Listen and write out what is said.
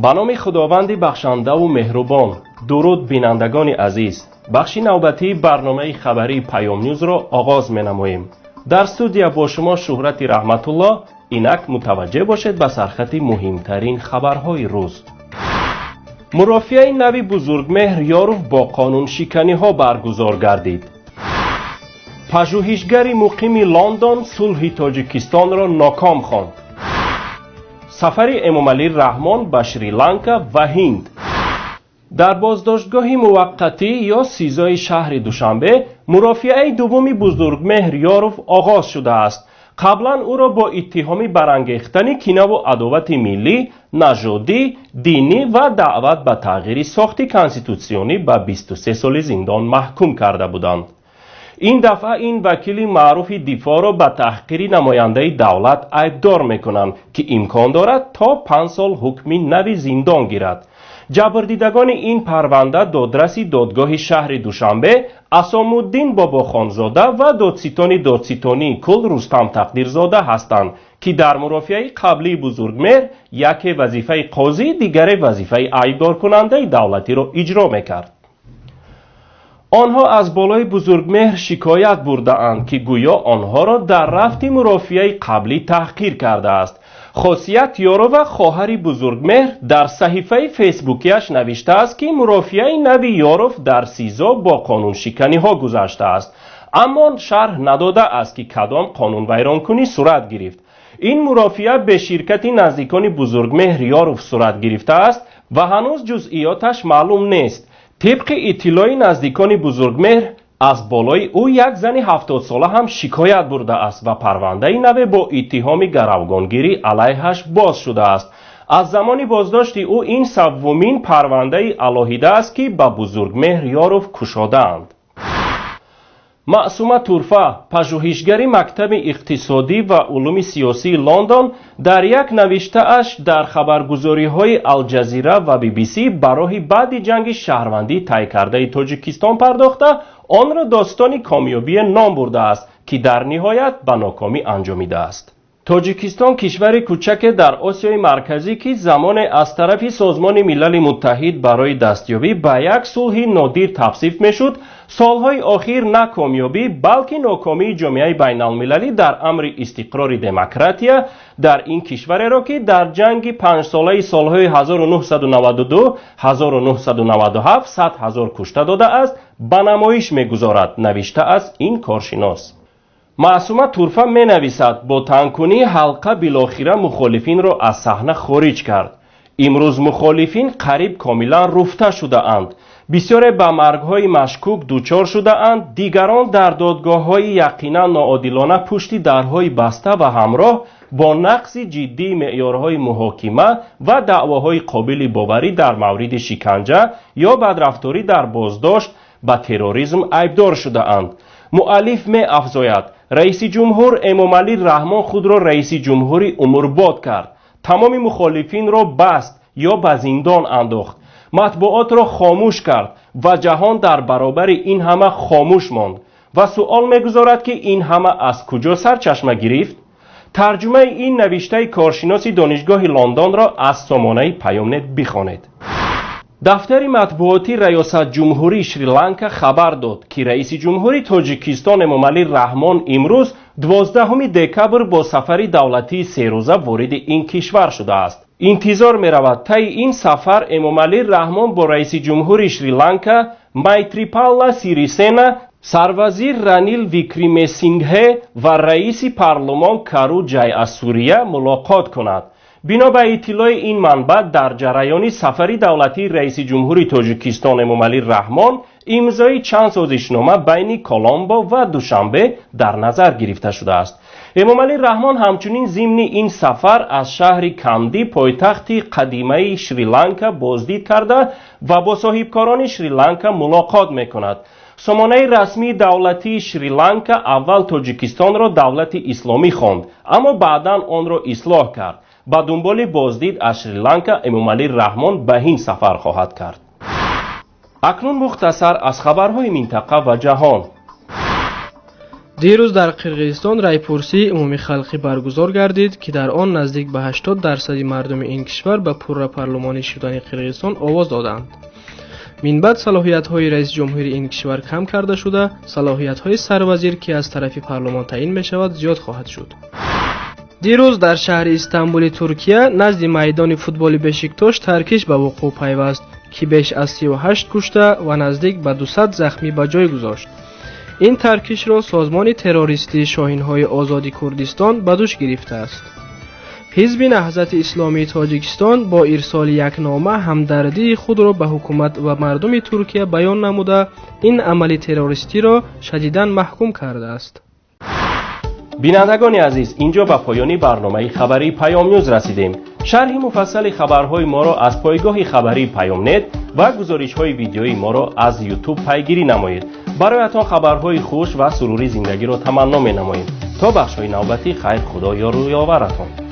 به نام خداوند بخشنده و مهربان. درود بینندگان عزیز، بخش نوبتی برنامه خبری پیام نیوز را آغاز می‌نماییم. در استودیو با شما شهرت رحمت الله. اینک متوجه باشید به سرخط مهمترین خبرهای روز. مروفیای نوی بزرگمهر یارو با قانونشکانی‌ها برگزار گردید. پژوهشگری مقیم لندن سلحی تاجیکستان را ناکام خواند. سفری امامعلی رحمان به لانکا و هند. در بازداشتگاه موقتی یا سیزای شهر دوشنبه مروفیای دومی بزرگمهر یارو آغاز شده است. قبلا او را با اتهام برانگیختن کینه و عداوت ملی، نژادی، دینی و دعوت به تغییر ساخت کانستیتوسیونی به 23 سال زندان محکوم کرده بودند. این دفعه این وکیل معروف دفاع را به تحقیر نماینده دولت ایبدار میکنند که امکان دارد تا 5 سال حکم نوی زندان گیرد. جبردیدگان این پرونده دادرس دادگاه شهر دوشنبه اسام‌الدین باباخانزاده و دادستانی کل رستم تقدیرزاده هستند که در مرافعه قبلی بزرگمهر یک وظیفه قاضی دیگر وظیفه ایبدار کننده دولتی را اجرا میکرد. آنها از بالای بزرگمهر شکایت برده اند که گویا آنها را در رفت مرافعه قبلی تحقیر کرده است. خاصیت یارو و خواهر بزرگمهر در صحیفه فیسبوکیش نوشته است که مرافعه نوی یارو در سیزا با قانونشکانی‌ها گذشته است، اما شرح نداده است که کدام قانون ویرانکنی صورت گرفت. این مرافعه به شرکت نزدیکان بزرگمهر یارو صورت گرفته است و هنوز جزئیاتش معلوم نیست. طبق اطلاع نزدیکان بزرگمهر از بالای او یک زن 70 ساله هم شکایت برده است و پرونده نوی با اتهام گروگانگیری علیهش باز شده است. از زمان بازداشت او این سومین پرونده علاهیده است که به بزرگمهر یارو کشاده‌اند. معصومه طرفه، پژوهشگری مکتب اقتصادی و علوم سیاسی لندن، در یک نوشته اش در خبرگزاری‌های الجزیره و BBC برای بعد جنگ شهروندی طی کرده تاجیکستان پرداخته آن را داستانی کامیابی نام برده است که در نهایت به ناکامی انجامیده است. تاجیکستان کشور کوچک در آسیای مرکزی که زمان از طرف سازمان ملل متحد برای دستیابی به یک صلح نادر توصیف میشد، سالهای اخیر نه کامیابی بلکه ناکامی جامعه بین المللی در امر استقرار دموکراتیا در این کشور را که در جنگ 5 ساله سالهای 1992 1997 100,000 کشته داده است به نمایش میگذارد، نوشته است این کارشناس. معصومه طرفه می نویسد با تنگ‌کنی حلقه بالاخره مخالفین را از صحنه خارج کرد. امروز مخالفین قریب کاملا رفته شده اند. بسیار به مرگ‌های مشکوک دچار شده اند. دیگران در دادگاه‌های یقینا ناعادلانه پشت درهای بسته و همراه با نقض جدی معیارهای محاکمه و دعواهای قابل باوری در مورد شکنجه یا بدرفتاری در بازداشت به تروریسم ایبدار شده اند. مؤلف می افزاید رئیس جمهور امامعلی رحمان خود را رئیس جمهوری عمرباد کرد. تمام مخالفین را بست یا به زندان انداخت. مطبوعات را خاموش کرد و جهان در برابر این همه خاموش ماند و سوال می‌گذارد که این همه از کجا سرچشمه گرفت؟ ترجمه این نوشته کارشناس دانشگاه لندن را از سامانه پیامنت بخوانید. دفتر مطبوعاتی ریاست جمهوری لانکا خبر داد که رئیس جمهوری تاجیکستان امامعلی رحمان امروز 12 دکبر با سفری دولتی 3 روزه وارد این کشور شده است. انتظار می رود طی این سفر امامعلی رحمان با رئیس جمهوری لانکا مایتریپالا سیریسینا، سروزیر رانیل ویکریمسینگه و رئیس پارلمان کارو جایاسوریا ملاقات کند. بنا به اطلاع این منبع در جریان سفری دولتی رئیس جمهوری تاجیکستان امامعلی رحمان امضای چند سازشنامه بین کلمبو و دوشنبه در نظر گرفته شده است. امامعلی رحمان همچنین ضمن این سفر از شهر کاندی پایتخت قدیمی لانکا بازدید کرده و با صاحبکاران لانکا ملاقات میکند. سامانه رسمی دولتی لانکا اول تاجیکستان را دولت اسلامی خواند اما بعدا آن را اصلاح کرد. با دنبال بازدید از لانکا امامعلی رحمان به هند سفر خواهد کرد. اکنون مختصر از خبرهای منطقه و جهان. دیروز در قرقیزستان رایپرسی عمومی خلقی برگزار گردید که در آن نزدیک به 80% مردم این کشور به پرره پارلمانی شدن قرقیزستان آواز دادند. من بعد صلاحیت‌های رئیس جمهوری این کشور کم کرده شده، صلاحیت‌های سروزیر که از طرف پارلمان تعیین می‌شود زیاد خواهد شد. دیروز در شهر استانبول ترکیه نزد میدان فوتبال بشکتاش ترکش به وقوع پیوست که بیش از 38 کشته و نزدیک به 200 زخمی به جای گذاشت. این ترکش را سازمان تروریستی شاهین‌های آزادی کردستان به دوش گرفته است. حزب نهضت اسلامی تاجیکستان با ارسال یک نامه همدردی خود را به حکومت و مردم ترکیه بیان نموده این عمل تروریستی را شدیداً محکوم کرده است. بینندگان عزیز، اینجا به پایان برنامه خبری پیام نیوز رسیدیم. شرح مفصل خبرهای ما را از پایگاه خبری پیام نت و گزارش‌های ویدیویی ما را از یوتیوب پیگیری نمایید. برایتان خبرهای خوش و سروری زندگی را تمنا می‌نماییم. تا بخش‌های نوبتی خیر، خدا یار و یاورتان.